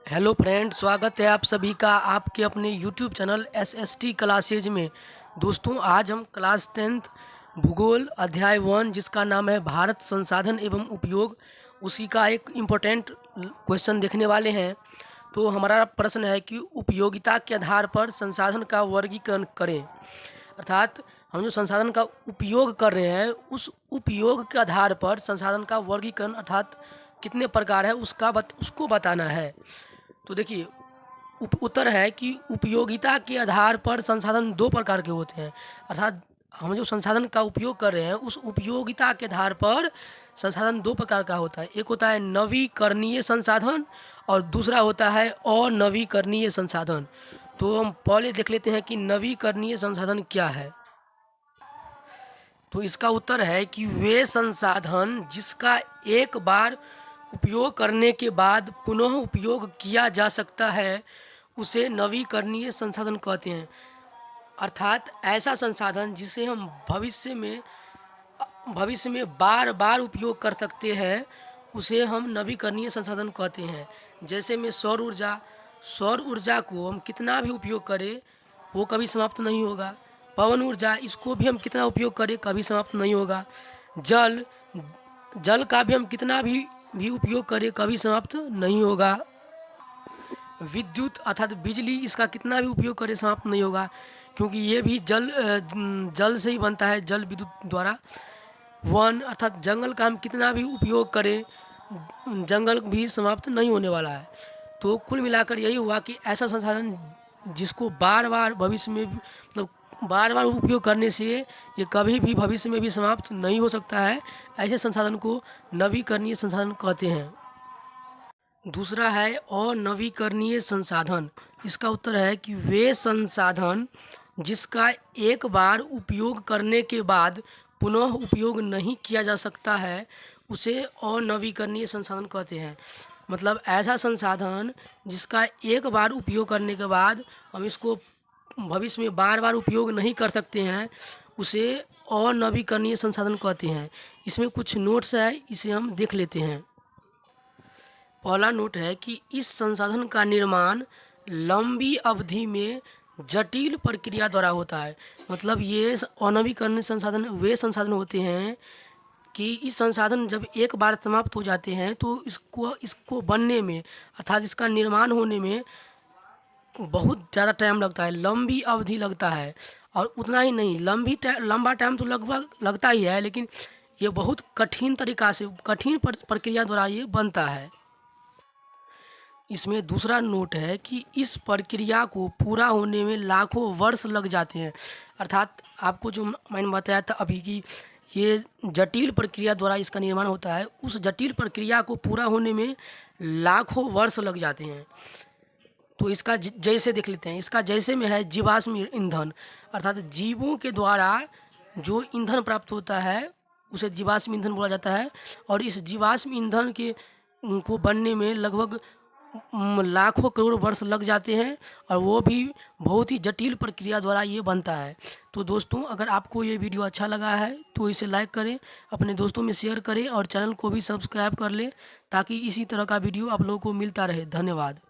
Hello friend, स्वागत है आप सभी का आपके अपने यूट्यूब चैनल SST क्लासेज में। दोस्तों, आज हम क्लास 10th भूगोल अध्याय 1 जिसका नाम है भारत संसाधन एवं उपयोग, उसी का एक इम्पोर्टेंट क्वेश्चन देखने वाले हैं। तो हमारा प्रश्न है कि उपयोगिता के आधार पर संसाधन का वर्गीकरण करें। अर्थात हम जो संसाधन का उपयोग कर रहे हैं उस उपयोग के आधार पर संसाधन का वर्गीकरण अर्थात कितने प्रकार है उसको बताना है। तो देखिए, उत्तर है कि उपयोगिता के आधार पर संसाधन दो प्रकार के होते हैं। अर्थात हम जो संसाधन का उपयोग कर रहे हैं उस उपयोगिता के आधार पर संसाधन दो प्रकार का होता है। एक होता है नवीकरणीय संसाधन और दूसरा होता है अनवीकरणीय संसाधन। तो हम पहले देख लेते हैं कि नवीकरणीय संसाधन क्या है। तो इसका उत्तर है कि वे संसाधन जिसका एक बार उपयोग करने के बाद पुनः उपयोग किया जा सकता है उसे नवीकरणीय संसाधन कहते हैं। अर्थात ऐसा संसाधन जिसे हम भविष्य में बार बार उपयोग कर सकते हैं उसे हम नवीकरणीय संसाधन कहते हैं। जैसे में सौर ऊर्जा को हम कितना भी उपयोग करें वो कभी समाप्त नहीं होगा। पवन ऊर्जा, इसको भी हम कितना उपयोग करें कभी समाप्त नहीं होगा। जल का भी हम कितना भी उपयोग करें कभी समाप्त नहीं होगा। विद्युत अर्थात बिजली, इसका कितना भी उपयोग करें समाप्त नहीं होगा, क्योंकि ये भी जल से ही बनता है, जल विद्युत द्वारा। वन अर्थात जंगल का हम कितना भी उपयोग करें जंगल भी समाप्त नहीं होने वाला है। तो कुल मिलाकर यही हुआ कि ऐसा संसाधन जिसको बार बार भविष्य में मतलब बार बार उपयोग करने से ये कभी भी भविष्य में भी समाप्त नहीं हो सकता है, ऐसे संसाधन को नवीकरणीय संसाधन कहते हैं। दूसरा है अनवीकरणीय संसाधन। इसका उत्तर है कि वे संसाधन जिसका एक बार उपयोग करने के बाद पुनः उपयोग नहीं किया जा सकता है उसे अनवीकरणीय संसाधन कहते हैं। मतलब ऐसा संसाधन जिसका एक बार उपयोग करने के बाद हम इसको भविष्य में बार बार उपयोग नहीं कर सकते हैं उसे अनवीकरणीय संसाधन कहते हैं। इसमें कुछ नोट्स है, इसे हम देख लेते हैं। पहला नोट है कि इस संसाधन का निर्माण लंबी अवधि में जटिल प्रक्रिया द्वारा होता है। मतलब ये अनवीकरणीय संसाधन वे संसाधन होते हैं कि इस संसाधन जब एक बार समाप्त हो जाते हैं तो इसको बनने में अर्थात इसका निर्माण होने में बहुत ज़्यादा टाइम लगता है, लंबी अवधि लगता है। और उतना ही नहीं, लंबा टाइम तो लगभग लगता ही है, लेकिन ये बहुत कठिन तरीक़ा से कठिन प्रक्रिया द्वारा ये बनता है। इसमें दूसरा नोट है कि इस प्रक्रिया को पूरा होने में लाखों वर्ष लग जाते हैं। अर्थात आपको जो मैंने बताया था अभी कि ये जटिल प्रक्रिया द्वारा इसका निर्माण होता है, उस जटिल प्रक्रिया को पूरा होने में लाखों वर्ष लग जाते हैं। तो इसका जैसे देख लेते हैं। इसका जैसे में है जीवाश्म ईंधन। अर्थात जीवों के द्वारा जो ईंधन प्राप्त होता है उसे जीवाश्म ईंधन बोला जाता है। और इस जीवाश्म ईंधन को बनने में लगभग लाखों करोड़ वर्ष लग जाते हैं और वो भी बहुत ही जटिल प्रक्रिया द्वारा ये बनता है। तो दोस्तों, अगर आपको ये वीडियो अच्छा लगा है तो इसे लाइक करें, अपने दोस्तों में शेयर करें और चैनल को भी सब्सक्राइब कर लें ताकि इसी तरह का वीडियो आप लोगों को मिलता रहे। धन्यवाद।